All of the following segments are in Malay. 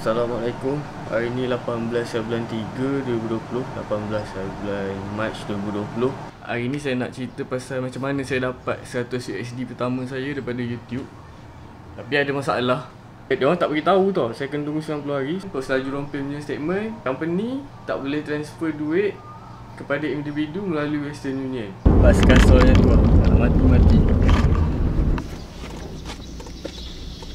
Assalamualaikum. Hari ni 18 bulan 3 2020, 18 bulan Mac 2020. Hari ni saya nak cerita pasal macam mana saya dapat 100 USD pertama saya daripada YouTube. Tapi ada masalah. Dia orang tak beritahu tau. Saya kena tunggu 90 hari. Pos laju rompil punya statement, company tak boleh transfer duit kepada individu melalui Western Union. Pas kasolnya tu kalau mati-mati.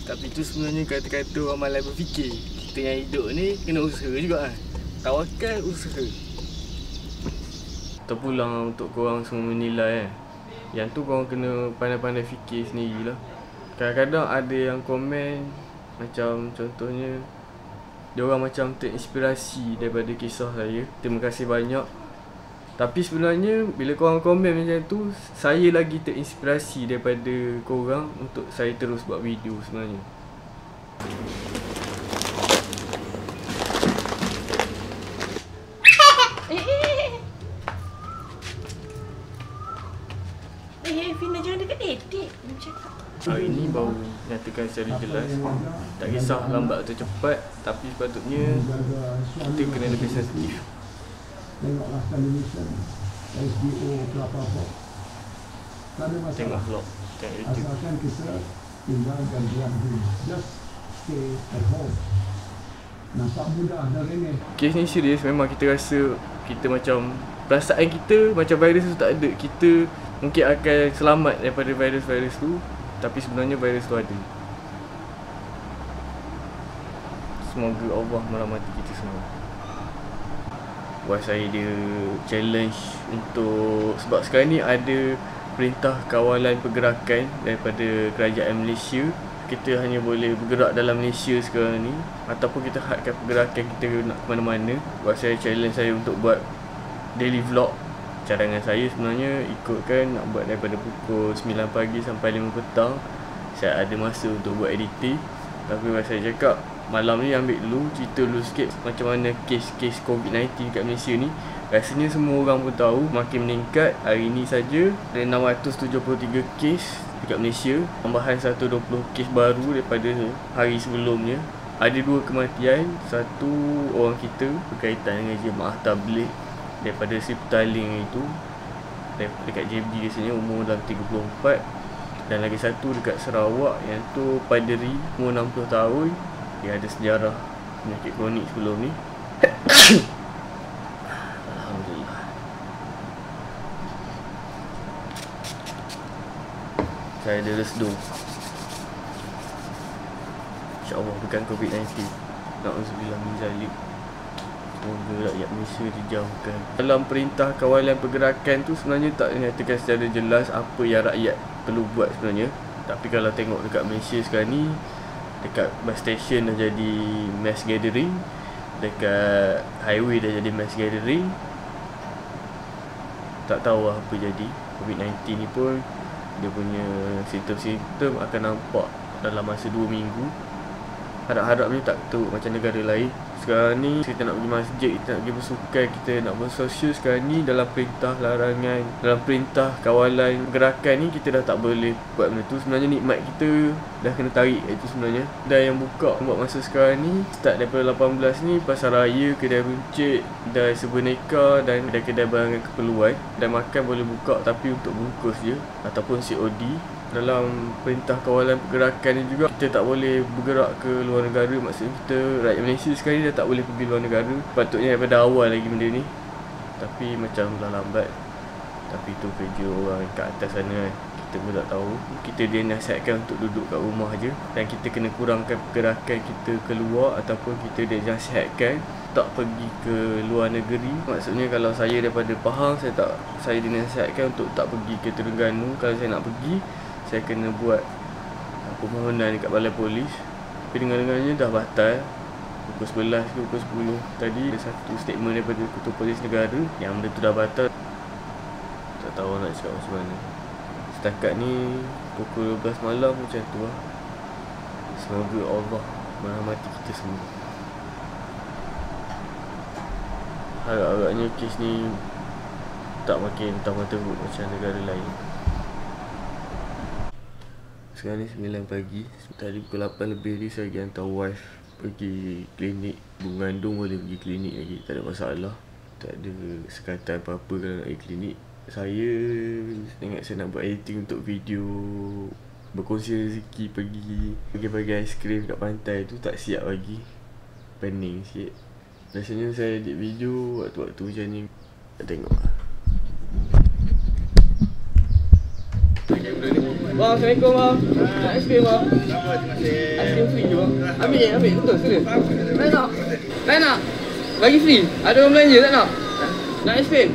Tapi tu sebenarnya kata-kata orang malas berfikir. Kita yang hidup ni kena usaha juga kan. Tawakal, usaha. Terpulang untuk korang semua menilai kan. Yang tu korang kena pandai-pandai fikir sendirilah. Kadang-kadang ada yang komen macam contohnya diorang macam terinspirasi daripada kisah saya. Terima kasih banyak. Tapi sebenarnya bila korang komen macam tu, saya lagi terinspirasi daripada korang untuk saya terus buat video sebenarnya. Fina jangan dekat dedik. Hari ni baru nyatakan secara jelas. Tak kisah lambat atau cepat, tapi sepatutnya kita kena lebih sensitif. Tengoklah television, SBO berapa pun. Tak ada masalah. Tengok vlog kat YouTube. Asalkan kita tinggalkan diam diri. Just stay at home. Nampak mudah dan remeh. Kes ni serius, memang kita rasa kita macam perasaan kita macam virus tu tak ada. Kita mungkin akan selamat daripada virus-virus tu, tapi sebenarnya virus tu ada. Semoga Allah merahmati kita semua. Buat saya dia challenge untuk, sebab sekarang ni ada perintah kawalan pergerakan daripada kerajaan Malaysia. Kita hanya boleh bergerak dalam Malaysia sekarang ni, ataupun kita hadkan pergerakan kita nak ke mana-mana. Buat saya challenge saya untuk buat daily vlog. Cadangan saya sebenarnya ikutkan nak buat daripada pukul 9 pagi sampai 5 petang. Saya ada masa untuk buat editing. Tapi buat saya cakap malam ni ambil dulu, cerita dulu sikit macam mana kes-kes COVID-19 kat Malaysia ni. Rasanya semua orang pun tahu makin meningkat. Hari ni saja ada 673 kes dekat Malaysia, tambahan 120 kes baru daripada hari sebelumnya. Ada 2 kematian, satu orang kita berkaitan dengan jemaah tabligh daripada Sri Petaling itu, dekat JB biasanya, umur dalam 34. Dan lagi satu dekat Sarawak, yang tu paderi umur 60 tahun. Dia ada sejarah penyakit kronik sebelum ni. Alhamdulillah. Saya ada resdu. InsyaAllah bukan COVID-19. Na'udzubillah min zalik. Semoga rakyat Malaysia dijauhkan. Dalam perintah kawalan pergerakan tu sebenarnya tak dinyatakan secara jelas apa yang rakyat perlu buat sebenarnya. Tapi kalau tengok dekat Malaysia sekarang ni, dekat bus station dah jadi mass gathering, dekat highway dah jadi mass gathering. Tak tahu lah apa jadi. COVID-19 ni pun dia punya simptom-simptom akan nampak dalam masa 2 minggu. Harap-harapnya tak teruk macam negara lain. Sekarang ni kita nak pergi masjid, kita nak pergi bersukan, kita nak bersosial. Sekarang ni dalam perintah larangan, dalam perintah kawalan gerakan ni, kita dah tak boleh buat benda tu. Sebenarnya nikmat kita dah kena tarik itu sebenarnya. Dan yang buka buat masa sekarang ni, start daripada 18 ni, pasar raya, kedai runcit, kedai sebeneka dan kedai-kedai barangan keperluan. Dan makan boleh buka tapi untuk bungkus je ataupun COD. Dalam perintah kawalan pergerakan ni juga, kita tak boleh bergerak ke luar negara. Maksudnya kita, rakyat Malaysia sekarang ni dah tak boleh pergi luar negara. Patutnya daripada awal lagi benda ni, tapi macam dah lambat. Tapi tu kerja orang kat atas sana kan. Kita pun tak tahu. Kita dinasihatkan untuk duduk kat rumah je. Dan kita kena kurangkan pergerakan kita keluar, ataupun kita dinasihatkan tak pergi ke luar negeri. Maksudnya kalau saya daripada Pahang, saya dinasihatkan untuk tak pergi ke Terengganu. Kalau saya nak pergi, saya kena buat permohonan dekat balai polis. Tapi dengar-dengarnya dah batal. Pukul 11 ke pukul 10 tadi ada satu statement daripada Ketua Polis Negara yang benda tu dah batal. Tak tahu nak cakap macam mana. Setakat ni pukul 12 malam macam tu lah. Semoga Allah merahmati kita semua. Harap-harapnya kes ni tak makin tambah teruk macam negara lain. Sekarang ni 9 pagi. Tadi pukul 8 lebih ni saya pergi hantar wife pergi klinik. Mengandung boleh pergi klinik lagi, tak ada masalah. Tak ada sekatan apa-apa kalau nak pergi klinik. Saya ingat saya nak buat editing untuk video, berkongsi rezeki, pergi bagi aiskrim kat pantai tu tak siap lagi. Pening sikit. Biasanya saya edit video waktu-waktu macam ni. Nak tengok lah. Bang, Assalamualaikum bang. Nak aiskrim bang? Terima kasih. Aiskrim free je bang. Ambil, betul, serius. Tak nak? Bagi free? Ada orang belanja tak nak? Nak aiskrim?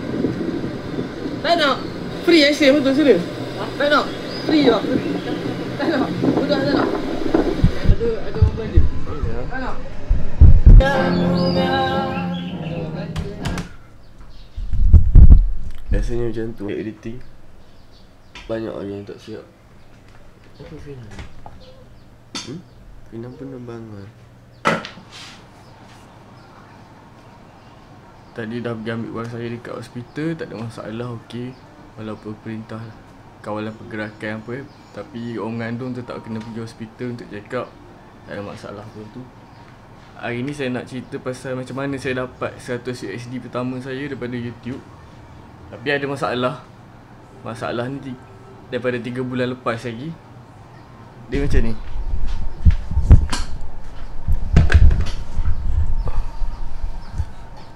Tak nak? Free aiskrim betul, serius? Tak nak? Free bang, free. Tak nak? Betul tak nak? Ada orang belanja? Tak nak? Biasanya macam tu editing. Banyak orang yang tak siap. Apa Finan? Finan pun dah bangun. Tadi dah pergi ambil wang saya dekat hospital. Tak ada masalah, okey. Walaupun perintah kawalan pergerakan apa, tapi orang mengandung tetap kena pergi hospital untuk check up. Tak ada masalah pun tu. Hari ni saya nak cerita pasal macam mana saya dapat 100 USD pertama saya daripada YouTube. Tapi ada masalah. Masalah ni daripada 3 bulan lepas lagi. Dia macam ni.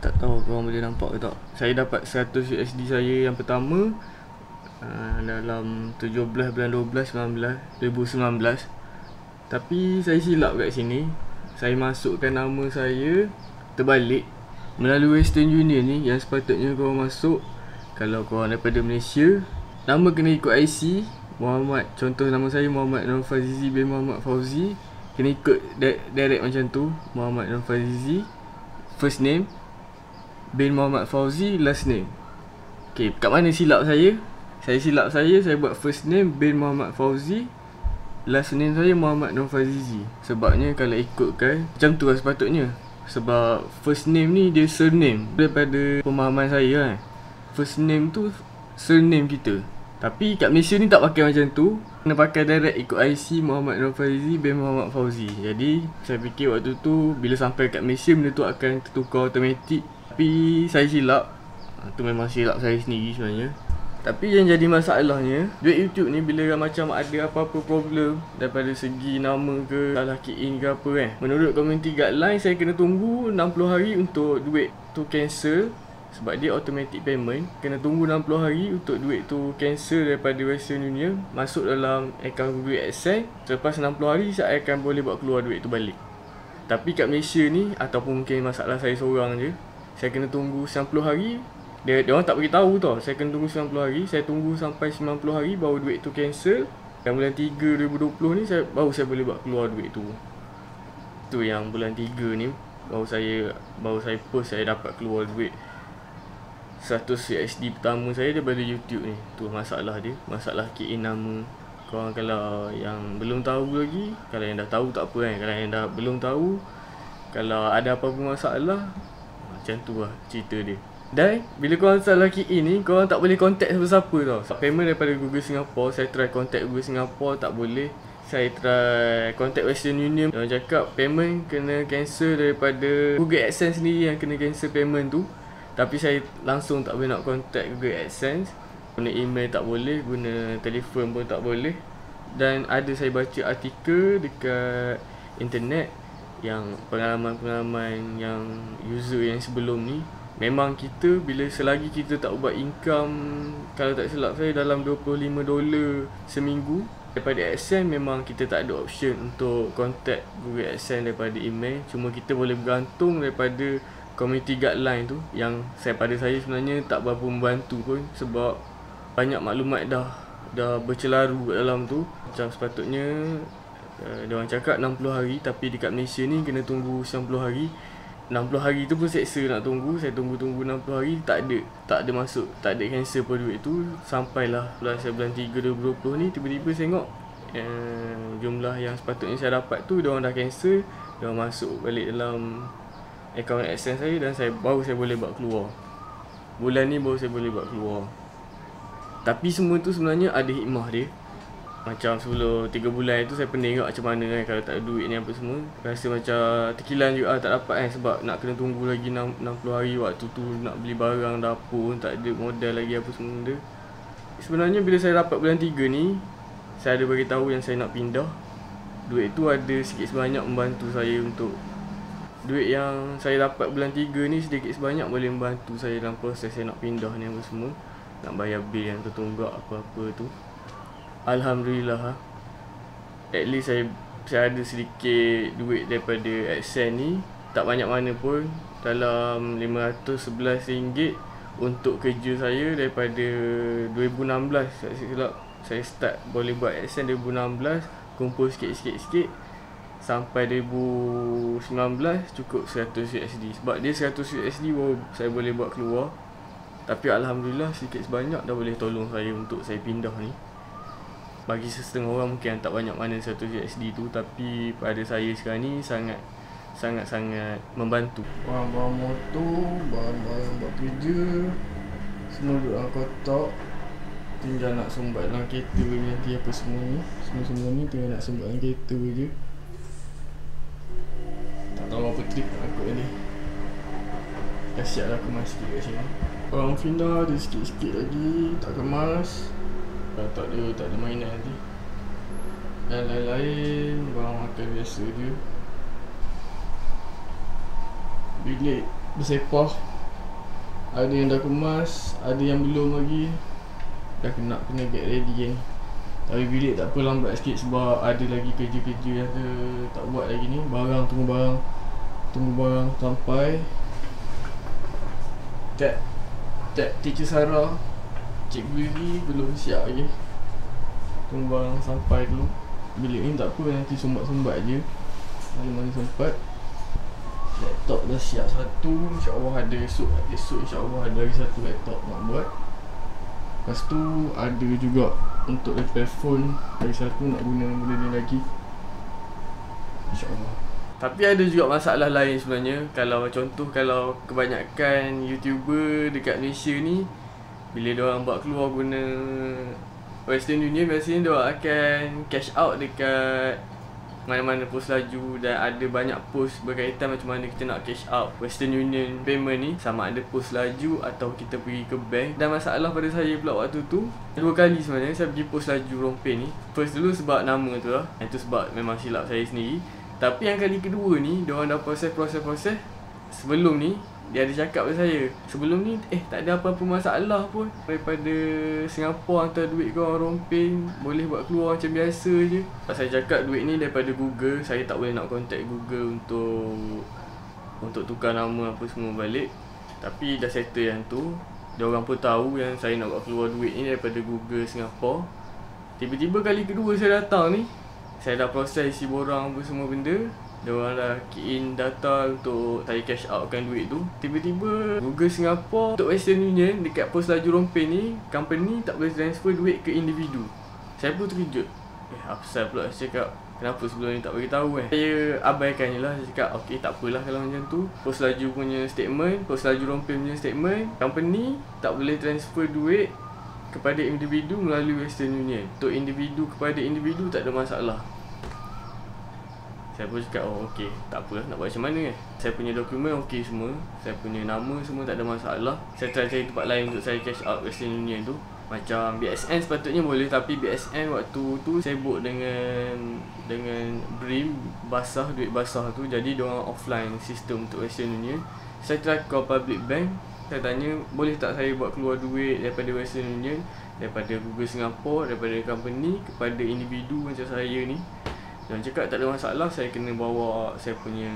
Tak tahu korang boleh nampak ke tak. Saya dapat 100 USD saya yang pertama dalam 17 bulan 12 2019. Tapi saya silap kat sini. Saya masukkan nama saya terbalik melalui Western Union ni. Yang sepatutnya korang masuk, kalau korang daripada Malaysia, nama kena ikut IC Muhammad. Contoh nama saya Muhammad Nur Fazizi bin Muhammad Fauzi. Kena ikut direct macam tu, Muhammad Nur Fazizi first name bin Muhammad Fauzi last name. Okay, kat mana silap saya? Saya buat first name bin Muhammad Fauzi, last name saya Muhammad Nur Fazizi. Sebabnya kalau ikutkan macam tu lah sepatutnya. Sebab first name ni dia surname. Daripada pemahaman saya kan, first name tu surname kita. Tapi kat Malaysia ni tak pakai macam tu. Kena pakai direct ikut IC Muhammad Nur Fazizi bin Muhammad Fauzi. Jadi saya fikir waktu tu bila sampai kat Malaysia benda tu akan tertukar automatik. Tapi saya silap. Tu memang silap saya sendiri sebenarnya. Tapi yang jadi masalahnya, duit YouTube ni bila macam ada apa-apa problem daripada segi nama ke, salah key in ke apa kan, menurut community guideline saya kena tunggu 60 hari untuk duit tu cancel. Sebab dia automatic payment. Kena tunggu 60 hari untuk duit tu cancel daripada Western Union, masuk dalam akaun Google AdSense. Selepas 60 hari saya akan boleh buat keluar duit tu balik. Tapi kat Malaysia ni, ataupun mungkin masalah saya seorang je, saya kena tunggu 90 hari. Dia orang tak beritahu tau. Saya kena tunggu 90 hari. Saya tunggu sampai 90 hari baru duit tu cancel. Dan bulan 3 2020 ni baru saya boleh buat keluar duit tu. Tu yang bulan 3 ni baru saya post saya dapat keluar duit 100 USD pertama saya daripada YouTube ni. Tu masalah dia. Masalah key in nama. Korang kalau yang belum tahu lagi, kalau yang dah tahu tak apa kan. Kalau yang dah belum tahu, kalau ada apa-apa masalah, macam tu lah cerita dia. Dan bila korang salah key in ni, korang tak boleh contact siapa-siapa tau. Payment daripada Google Singapore, saya try contact Google Singapore tak boleh. Saya try contact Western Union, orang cakap payment kena cancel daripada Google AdSense sendiri yang kena cancel payment tu. Tapi saya langsung tak boleh nak contact Google AdSense. Guna email tak boleh, guna telefon pun tak boleh. Dan ada saya baca artikel dekat internet yang pengalaman-pengalaman yang user yang sebelum ni, memang kita bila selagi kita tak buat income, kalau tak silap saya dalam $25 seminggu daripada AdSense, memang kita tak ada option untuk contact Google AdSense daripada email. Cuma kita boleh bergantung daripada community guideline tu, yang pada saya sebenarnya tak berapa membantu pun. Sebab banyak maklumat dah bercelaru kat dalam tu. Macam sepatutnya dia orang cakap 60 hari, tapi dekat Malaysia ni kena tunggu 90 hari. 60 hari tu pun seksa nak tunggu. Saya tunggu 60 hari, tak ada masuk, tak ada cancel pun duit tu. Sampailah bulan 3 2020 ni, tiba-tiba saya tengok jumlah yang sepatutnya saya dapat tu dia orang dah cancel. Dia orang masuk balik dalam akaun AdSense saya, dan baru saya boleh buat keluar. Bulan ni baru saya boleh buat keluar. Tapi semua tu sebenarnya ada hikmah dia. Macam sebelum 3 bulan tu saya pening macam mana kan kalau tak ada duit ni apa semua. Rasa macam terkilan juga tak dapat kan, sebab nak kena tunggu lagi 60 hari waktu tu nak beli barang dapur, tak ada modal lagi apa semua benda. Sebenarnya bila saya dapat bulan 3 ni, saya ada bagi tahu yang saya nak pindah. Duit tu ada sikit sebanyak membantu saya untuk duit yang saya dapat bulan 3 ni sedikit sebanyak boleh membantu saya dalam proses saya nak pindah ni apa semua. Nak bayar bil yang tertunggak apa-apa tu. Alhamdulillah, at least saya ada sedikit duit daripada AdSense ni. Tak banyak mana pun, dalam RM511 untuk kerja saya daripada 2016. Tak silap, saya start boleh buat AdSense 2016, kumpul sikit-sikit sampai 2019 cukup 100 USD. Sebab dia 100 USD baru saya boleh buat keluar. Tapi Alhamdulillah sedikit sebanyak dah boleh tolong saya untuk saya pindah ni. Bagi setengah orang mungkin yang tak banyak mana 100 USD tu, tapi pada saya sekarang ni sangat-sangat membantu. Barang-barang motor, barang-barang buat kerja, semua duduk dalam kotak. Tinggal nak sumbat dalam kereta ni nanti apa semua ni. Semua ni tinggal nak sumbat dalam kereta je. Tak tahu apa trip aku ni. Dah siap dah kemas sikit kat sini. Orang Fina ada sikit-sikit lagi tak kemas. Tak ada mainan nanti. Dan lain-lain barang makan biasa je. Bilik bersepah, ada yang dah kemas, ada yang belum lagi. Dah kena get ready kan. Tapi bilik tak apa, lambat sikit sebab ada lagi kerja-kerja yang tak buat lagi ni. Tunggu barang sampai. Teacher Sarah, Cikgu Lily belum siap lagi. Tunggu barang sampai dulu. Bilik ni tak apa, nanti sumbat-sumbat je mana-mana sempat. Laptop dah siap satu, insyaAllah ada esok insyaAllah ada lagi satu laptop nak buat. Lepas tu ada juga untuk repair phone, lagi satu nak guna benda ni lagi, InsyaAllah. Tapi ada juga masalah lain sebenarnya. Kalau contoh, kalau kebanyakan YouTuber dekat Malaysia ni, bila diorang buat keluar guna Western Union, biasanya diorang akan cash out dekat mana-mana pos laju. Dan ada banyak pos berkaitan macam mana kita nak cash out Western Union payment ni, sama ada pos laju atau kita pergi ke bank. Dan masalah pada saya pula waktu tu, 2 kali sebenarnya saya pergi pos laju Rompin ni. First dulu sebab nama tu lah, itu sebab memang silap saya sendiri. Tapi yang kali kedua ni, diorang dah proses. Sebelum ni dia ada cakap pada saya, sebelum ni tak ada apa-apa masalah pun. Daripada Singapura hantar duit ke orang Rompin, boleh buat keluar macam biasa je. Saya cakap duit ni daripada Google, saya tak boleh nak contact Google untuk tukar nama apa semua balik. Tapi dah settle yang tu. Diorang pun tahu yang saya nak buat keluar duit ni daripada Google Singapura. Tiba-tiba kali kedua saya datang ni, saya dah proses isi borang apa semua benda. Diorang dah key in data untuk saya cash outkan duit tu. Tiba-tiba Google Singapura untuk Western Union dekat pos laju Rompin ni, company tak boleh transfer duit ke individu. Saya pun terkejut. Apa saya pula cakap, kenapa sebelum ni tak beritahu kan? Saya abaikan je lah. Saya cakap okey, tak apalah kalau macam tu. Pos laju punya statement, pos laju Rompin punya statement, company tak boleh transfer duit kepada individu melalui Western Union. Untuk individu kepada individu tak ada masalah. Saya pun cakap okey, tak apalah nak buat macam mana kan. Saya punya dokumen okey semua, saya punya nama semua tak ada masalah. Saya try cari tempat lain untuk saya cash out Western Union tu. Macam BSN sepatutnya boleh, tapi BSN waktu tu saya book dengan BRIM basah, duit basah tu. Jadi diorang offline sistem untuk Western Union. Saya try call Public Bank. Saya tanya boleh tak saya buat keluar duit daripada Western Union, daripada Google Singapura, daripada company kepada individu macam saya ni. Diorang cakap tak ada masalah. Saya kena bawa saya punya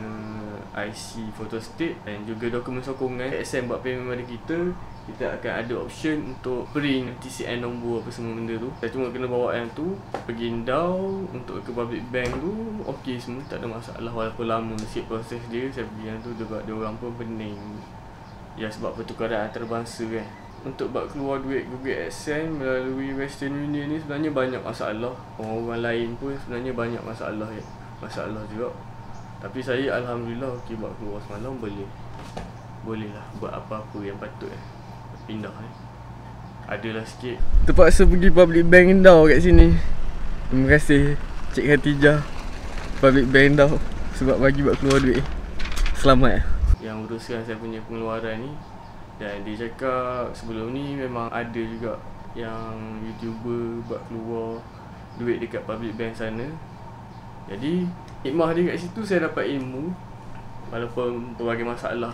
IC photostat dan juga dokumen sokongan. ASM buat payment pada kita, kita akan ada option untuk print TCN nombor apa semua benda tu. Saya cuma kena bawa yang tu, pergi Indau untuk ke Public Bank tu, okey semua, tak ada masalah. Walaupun lama sikit proses dia, saya pergi yang tu juga diorang pun pening. Ya sebab pertukaran antarabangsa kan. Untuk buat keluar duit Google AdSense melalui Western Union ni sebenarnya banyak masalah. Orang-orang lain pun sebenarnya banyak masalah ya. Masalah juga. Tapi saya Alhamdulillah okey buat keluar semalam boleh lah buat apa-apa yang patut pindah Adalah sikit. Terpaksa pergi Public Bank Indau kat sini. Terima kasih Cik Khatijah Public Bank tau sebab bagi buat keluar duit. Selamat. Yang uruskan saya punya pengeluaran ni. Dan dia cakap sebelum ni memang ada juga yang YouTuber buat keluar duit dekat public bank sana. Jadi hikmah dia kat situ saya dapat ilmu. Walaupun berbagai masalah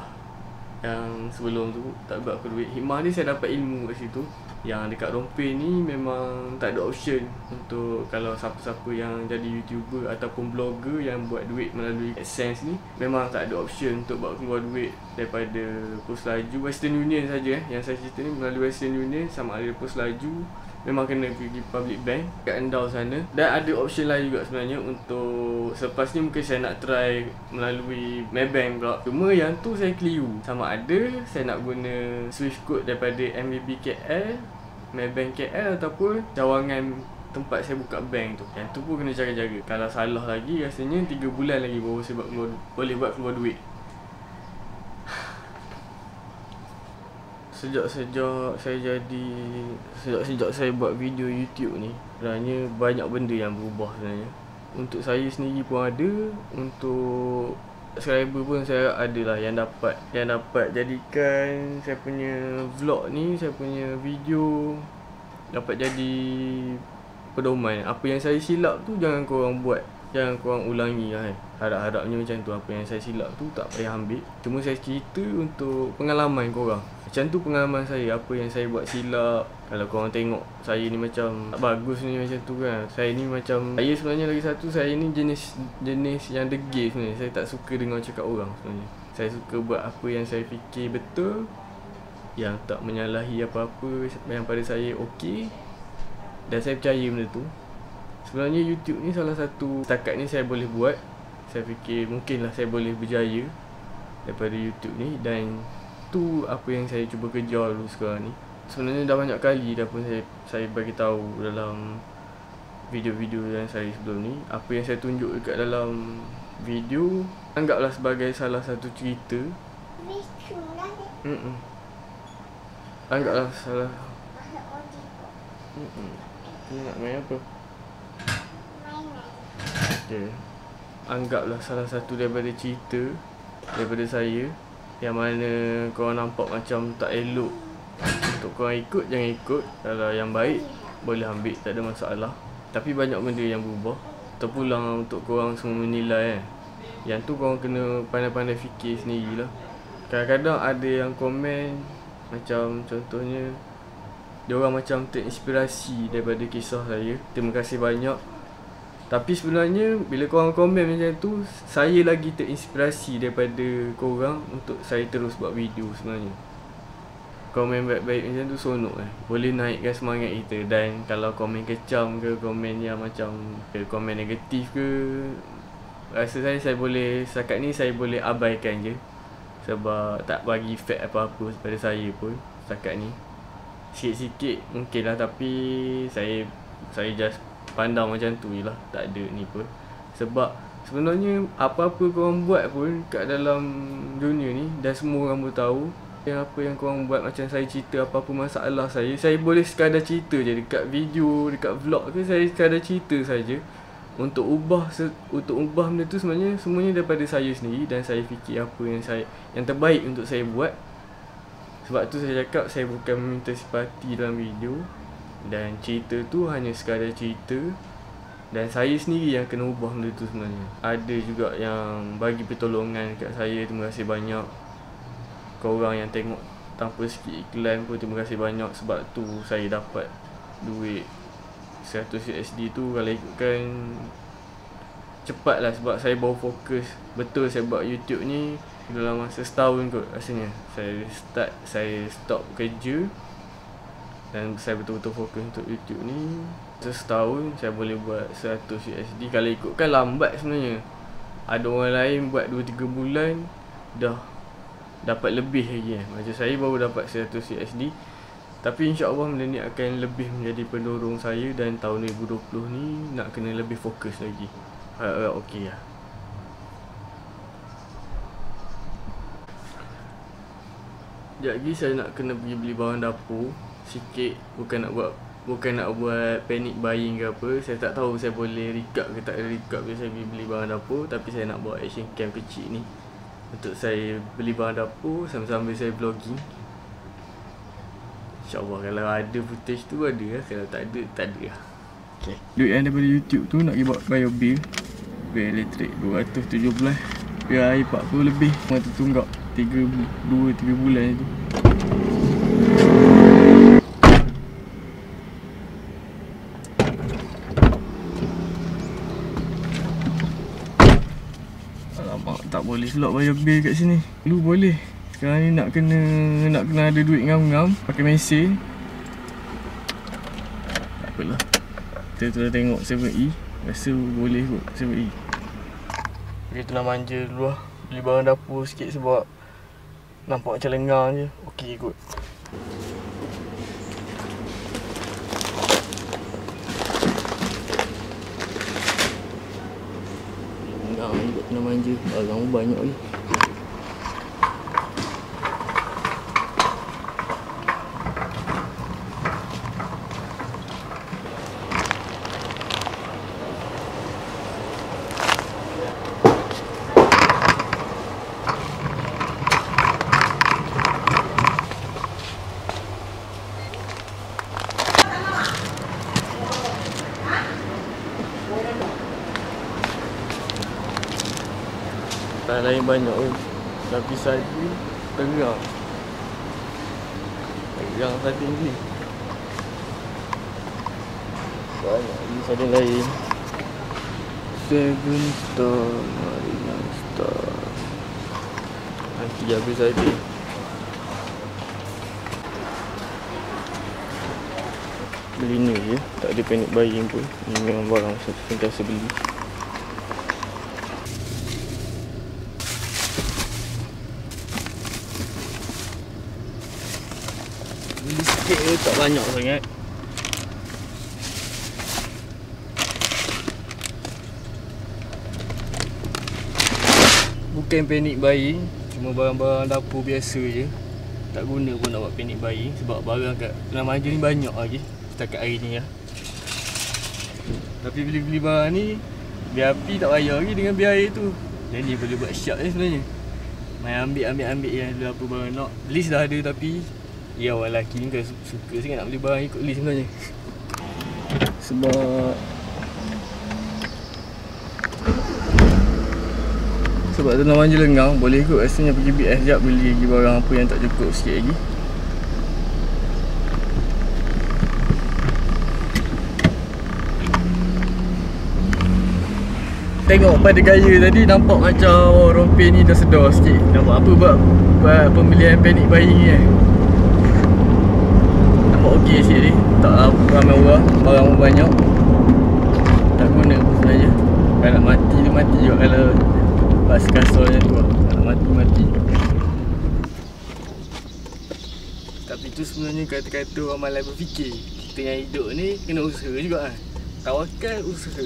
yang sebelum tu tak buat aku duit, hikmah dia saya dapat ilmu kat situ. Yang dekat Rompeh ni memang tak ada option untuk kalau siapa-siapa yang jadi YouTuber ataupun blogger yang buat duit melalui AdSense ni, memang tak ada option untuk buat keluar duit daripada pos laju Western Union saja. Yang saya cerita ni melalui Western Union sama ada pos laju, memang kena pergi public bank kat Endau sana. Dan ada option lain juga sebenarnya untuk selepas ni mungkin saya nak try melalui Maybank pula. Cuma yang tu saya keliru, sama ada saya nak guna Swift code daripada MBB KL, Maybank KL ataupun cawangan tempat saya buka bank tu. Yang tu pun kena jaga-jaga. Kalau salah lagi rasanya 3 bulan lagi baru saya boleh buat keluar duit. Sejak saya buat video YouTube ni, sebenarnya banyak benda yang berubah sebenarnya. Untuk saya sendiri pun ada, untuk subscriber pun saya ada lah yang dapat jadikan saya punya vlog ni, saya punya video dapat jadi pedoman. Apa yang saya silap tu jangan korang buat, jangan korang ulangi lah kan. Harap-harapnya macam tu, apa yang saya silap tu tak payah ambil. Cuma saya cerita untuk pengalaman korang. Macam tu pengalaman saya, apa yang saya buat silap. Kalau korang tengok saya ni macam tak bagus ni macam tu kan. Saya ni macam, saya sebenarnya lagi satu, saya ni jenis yang degil sebenarnya. Saya tak suka dengar cakap orang sebenarnya. Saya suka buat apa yang saya fikir betul, yang tak menyalahi apa-apa, yang pada saya okey. Dan saya percaya benda tu. Sebenarnya YouTube ni salah satu, setakat ni saya boleh buat. Saya fikir mungkinlah saya boleh berjaya daripada YouTube ni. Dan tu apa yang saya cuba kejar dulu sekarang ni. Sebenarnya dah banyak kali dah pun saya bagi tahu dalam video-video yang saya sebelum ni. Apa yang saya tunjuk dekat dalam video, anggaplah sebagai salah satu cerita. Anggaplah salah. Ni nak main apa? Okay. Anggaplah salah satu daripada cerita daripada saya, yang mana korang nampak macam tak elok untuk korang ikut, jangan ikut. Kalau yang baik boleh ambil, tak ada masalah. Tapi banyak benda yang berubah. Terpulang untuk korang semua menilai kan. Yang tu korang kena pandai-pandai fikir sendirilah. Kadang-kadang ada yang komen macam contohnya, diorang macam terinspirasi daripada kisah saya. Terima kasih banyak. Tapi sebenarnya bila korang komen macam tu, saya lagi terinspirasi daripada korang untuk saya terus buat video sebenarnya. Komen baik-baik macam tu sonok boleh naikkan semangat kita. Dan kalau komen kecam ke, komen yang macam komen negatif ke, rasa saya boleh, setakat ni saya boleh abaikan je. Sebab tak bagi efek apa-apa pada saya pun setakat ni. Sikit-sikit mungkin lah, tapi saya just pandang macam tu je lah, tak ada ni pun. Sebab sebenarnya apa-apa korang buat pun kat dalam dunia ni, dan semua orang boleh tahu yang apa yang korang buat. Macam saya cerita apa-apa masalah saya boleh sekadar cerita je dekat video, dekat vlog ke, saya sekadar cerita saja. Untuk ubah benda tu sebenarnya semuanya daripada saya sendiri. Dan saya fikir apa yang terbaik untuk saya buat. Sebab tu saya cakap saya bukan meminta simpati dalam video. Dan cerita tu hanya sekadar cerita. Dan saya sendiri yang kena ubah benda tu sebenarnya. Ada juga yang bagi pertolongan kat saya, terima kasih banyak. Korang yang tengok tanpa sikit iklan pun terima kasih banyak. Sebab tu saya dapat duit 100 USD tu. Kalau ikutkan cepat lah, sebab saya baru fokus betul saya buat YouTube ni dalam masa setahun kot rasanya. Saya stop kerja dan saya betul-betul fokus untuk YouTube ni. Setahun saya boleh buat 100 USD. Kalau ikutkan lambat sebenarnya. Ada orang lain buat 2-3 bulan dah dapat lebih lagi macam saya baru dapat 100 USD. Tapi insya-Allah benda ni akan lebih menjadi pendorong saya. Dan tahun 2020 ni nak kena lebih fokus lagi. Okey lah. Sekejap lagi saya nak kena pergi beli barang dapur sikit. Bukan nak buat bukan nak buat panic buying ke apa. Saya tak tahu saya boleh recap ke tak recap bila saya beli barang dapur. Tapi saya nak buat action cam kecil ni untuk saya beli barang dapur sambil-sambil saya vlogging. InsyaAllah kalau ada footage tu ada lah. Kalau tak ada, tak ada lah. Okay. Duit yang daripada YouTube tu nak pergi buat bayar bil elektrik 217. Biar air 40 lebih. Mata tunggak 2-3 bulan tu. Alamak, tak boleh pula bayar bil kat sini. Dulu boleh. Sekarang ni nak kena ada duit ngam-ngam pakai mesin. Tak apalah. Kita dah tengok 7E. Rasa boleh kot 7E. Kita nak manja dulu lah. Beli barang dapur sikit sebab nampak macam lengang je. Okey kot. Lengang juga kena manja. Alang banyak ni. Tak lain banyak pun. Tapi saja terang. Terang sardin ni. Banyak lagi sardin lain. 7 star, Marina Star. Nanti habis sardin. Beli ni je. Tak ada panic buying pun. Ini memang barang sentiasa beli. Beli sikit je, tak banyak sangat. Bukan panic buying, cuma barang-barang dapur biasa je. Tak guna pun nak buat panic buying sebab barang kat Remaja ni banyak lagi setakat hari ni lah. Tapi beli-beli barang ni biar api tak bayar lagi dengan biar air tu. Jadi boleh buat syak je sebenarnya. Main ambil yang ada apa barang nak. List dah ada tapi ya, orang lelaki ni kan suka sangat nak beli barang ikut list sebenarnya. Sebab tu nak manja lengang, boleh kot rasanya pergi BS sekejap beli lagi barang apa yang tak cukup sikit lagi. Tengok pada gaya tadi nampak macam rompi ni dah sedar sikit. Nampak apa buat pembelian panic buying ni nampak okey sikit ni. Tak ramai orang, barang pun banyak. Tak guna pun sebenarnya. Kalau mati tu mati juga kalau pas kasar macam tu lah. Kalau mati. Tapi tu sebenarnya kata-kata orang malas berfikir. Kita yang hidup ni kena usaha juga lah. Tawakal, usaha.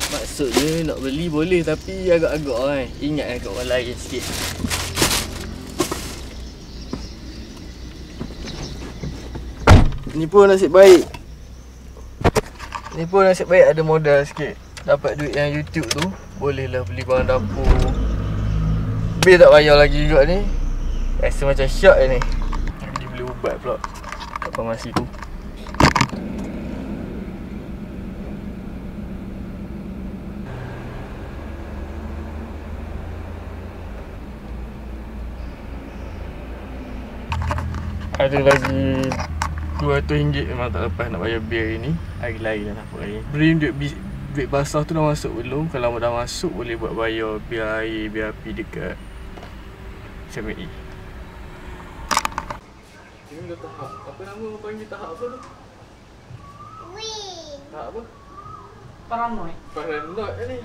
Maksudnya nak beli boleh tapi agak-agak kan. Ingat kat orang lain sikit. Ni pun nasib baik. Ni pun nasib baik ada modal sikit. Dapat duit yang YouTube tu, bolehlah beli barang dapur. Bil tak bayar lagi juga ni. Rasa macam syak ni. Dia beli ubat pula kat farmasi tu. Ada lagi RM200 memang tak lepas nak bayar bil hari ni. Hari lain dah nampak air. Beri duit basah tu dah masuk belum? Kalau dah masuk boleh buat bayar bil air, bil api dekat 7E. Ini dah tahap. Apa nama orang panggil tahap apa tu? Wih. Tahap apa? Paranoid. Paranoid ni.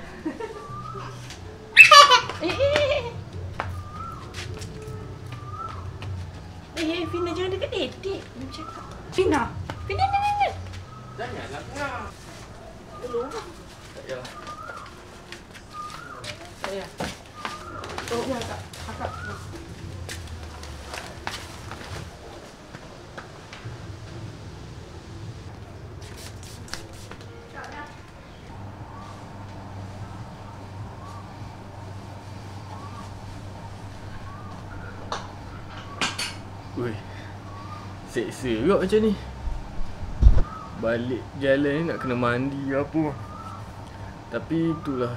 Fina jangan dekat dedek. Dia cakap. Fina. Fina. Janganlah tengah. Tolong. Tak payah. Ya. Oh, ya, Kak. Kakak. Ui, seksa juga macam ni. Balik jalan ni nak kena mandi ke apa. Tapi itulah,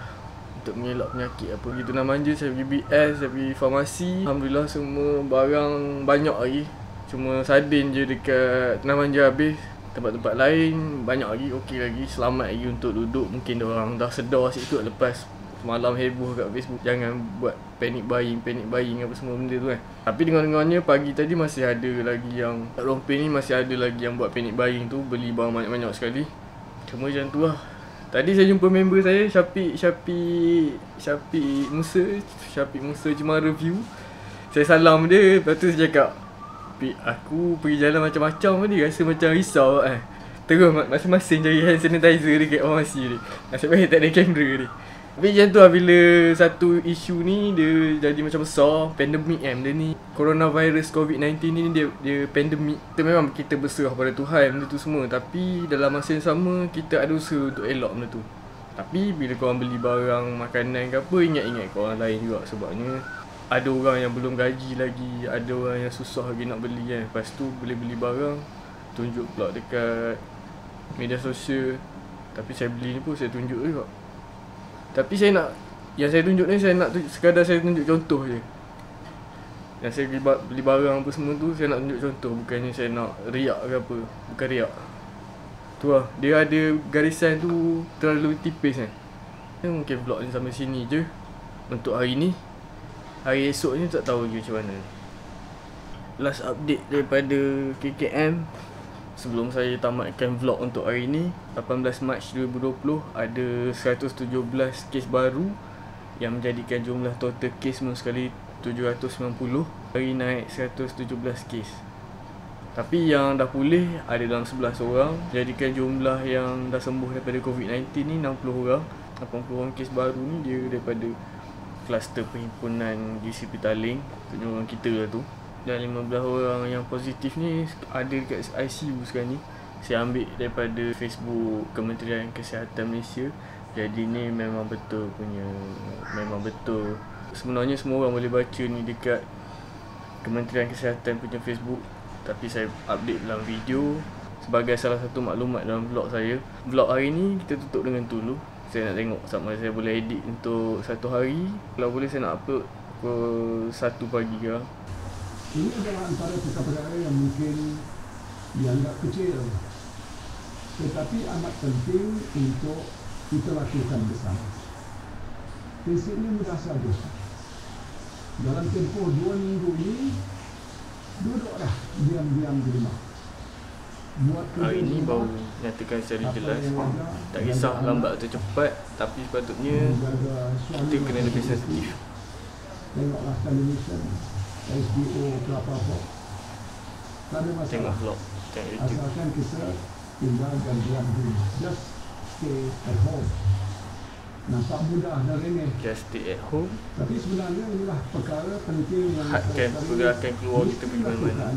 untuk mengelak penyakit apa gitu nak manja. Saya pergi BS, saya pergi farmasi. Alhamdulillah semua barang banyak lagi. Cuma sardin je dekat Tanah Manja habis. Tempat-tempat lain banyak lagi, okey lagi, selamat lagi untuk duduk. Mungkin diorang dah sedar sikit lepas semalam heboh kat Facebook. Jangan buat panic buying apa semua benda tu kan. Tapi dengar-dengarnya pagi tadi masih ada lagi yang kat Rompin ni masih ada lagi yang buat panic buying tu, beli barang banyak-banyak sekali. Cuma macam tu lah. Tadi saya jumpa member saya, Syafiq Musa cuma review. Saya salam dia, lepas tu saya cakap, aku pergi jalan macam-macam tadi, rasa macam risau kan. Terus masing-masing cari hand sanitizer dekat farmasi dia. Nasib baik tak ada kamera dia. Tapi macam tu lah, bila satu isu ni dia jadi macam besar, pandemik kan benda ni. Coronavirus COVID-19 ni dia pandemik. Kita memang kita berserah pada Tuhan benda tu semua. Tapi dalam masa yang sama kita ada usaha untuk elak benda tu. Tapi bila korang beli barang makanan ke apa, ingat-ingat korang lain juga. Sebabnya ada orang yang belum gaji lagi, ada orang yang susah lagi nak beli kan. Lepas tu boleh beli barang, tunjuk pula dekat media sosial. Tapi saya beli ni pun saya tunjuk juga. Tapi saya nak, yang saya tunjuk ni saya nak sekadar saya tunjuk contoh je. Yang saya beli barang apa semua tu saya nak tunjuk contoh, bukannya saya nak riak ke apa. Bukan riak. Tu lah, dia ada garisan tu terlalu tipis kan. Mungkin vlog ni sampai sini je untuk hari ni. Hari esok ni tak tahu lagi macam mana. Last update daripada KKM sebelum saya tamatkan vlog untuk hari ni. 18 Mac 2020 ada 117 kes baru yang menjadikan jumlah total kes semua sekali 790. Hari naik 117 kes. Tapi yang dah pulih ada dalam 11 orang, jadikan jumlah yang dah sembuh daripada COVID-19 ni 60 orang. 80 orang kes baru ni dia daripada kluster perhimpunan GC Petaling, tunjuk kita lah tu. Dan 15 orang yang positif ni ada dekat ICU sekarang ni. Saya ambil daripada Facebook Kementerian Kesihatan Malaysia. Jadi ni memang betul punya, memang betul. Sebenarnya semua orang boleh baca ni dekat Kementerian Kesihatan punya Facebook. Tapi saya update dalam video sebagai salah satu maklumat dalam vlog saya. Vlog hari ni kita tutup dengan tu dulu. Saya nak tengok sama saya boleh edit untuk satu hari. Kalau boleh saya nak upload pukul 1 pagi ke. Ini adalah antara perkara yang mungkin dianggap kecil, tetapi amat penting untuk kita lakukan bersama. Prinsipnya mudah saja. Dalam tempoh 2 minggu ini, duduklah diam-diam di rumah. Hari ini baru nyatakan secara jelas, tak kisah lambat atau cepat, tapi sepatutnya kita kena lebih sensitif. Tengoklah televisyen, SBO Kelapa Pop. Tak ada masalah. Tengok vlog, tengok YouTube. Asalkan kita tinggalkan diam di rumah. Just stay at home. Nampak mudah dan remeh. Just stay at home. Tapi sebenarnya inilah perkara penting yang hadkan pergerakan keluar kita pergi mana-mana.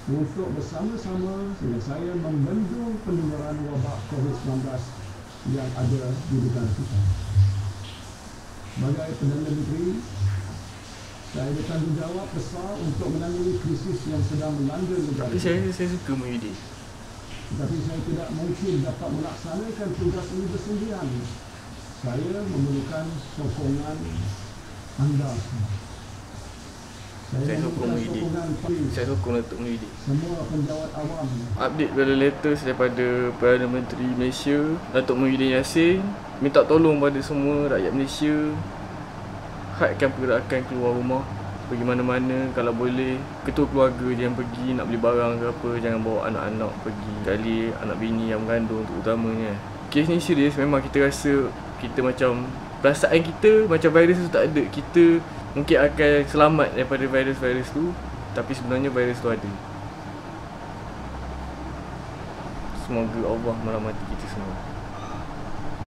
Untuk bersama-sama sehingga saya membendung penularan wabak COVID-19 yang ada di negara kita. Sebagai Perdana Menteri, saya bertanggungjawab besar untuk menangani krisis yang sedang melanda negara. Tapi saya suka Muhyiddin. Tetapi saya tidak mungkin dapat melaksanakan tugas ini bersendirian. Saya memerlukan sokongan anda semua. Saya sokong Muhyiddin. Saya sokong Datuk Muhyiddin. Semua penjawat awam. Update pada latest daripada Perdana Menteri Malaysia Datuk Muhyiddin Yassin minta tolong pada semua rakyat Malaysia, hadkan pergerakan keluar rumah, pergi mana-mana kalau boleh. Ketua keluarga je yang pergi, nak beli barang ke apa, jangan bawa anak-anak pergi. Kali anak bini yang mengandung terutamanya. Kes ni serius, memang kita rasa kita macam, perasaan kita macam virus tu tak ada. Kita mungkin akan selamat daripada virus-virus tu, tapi sebenarnya virus tu ada. Semoga Allah merahmati kita semua.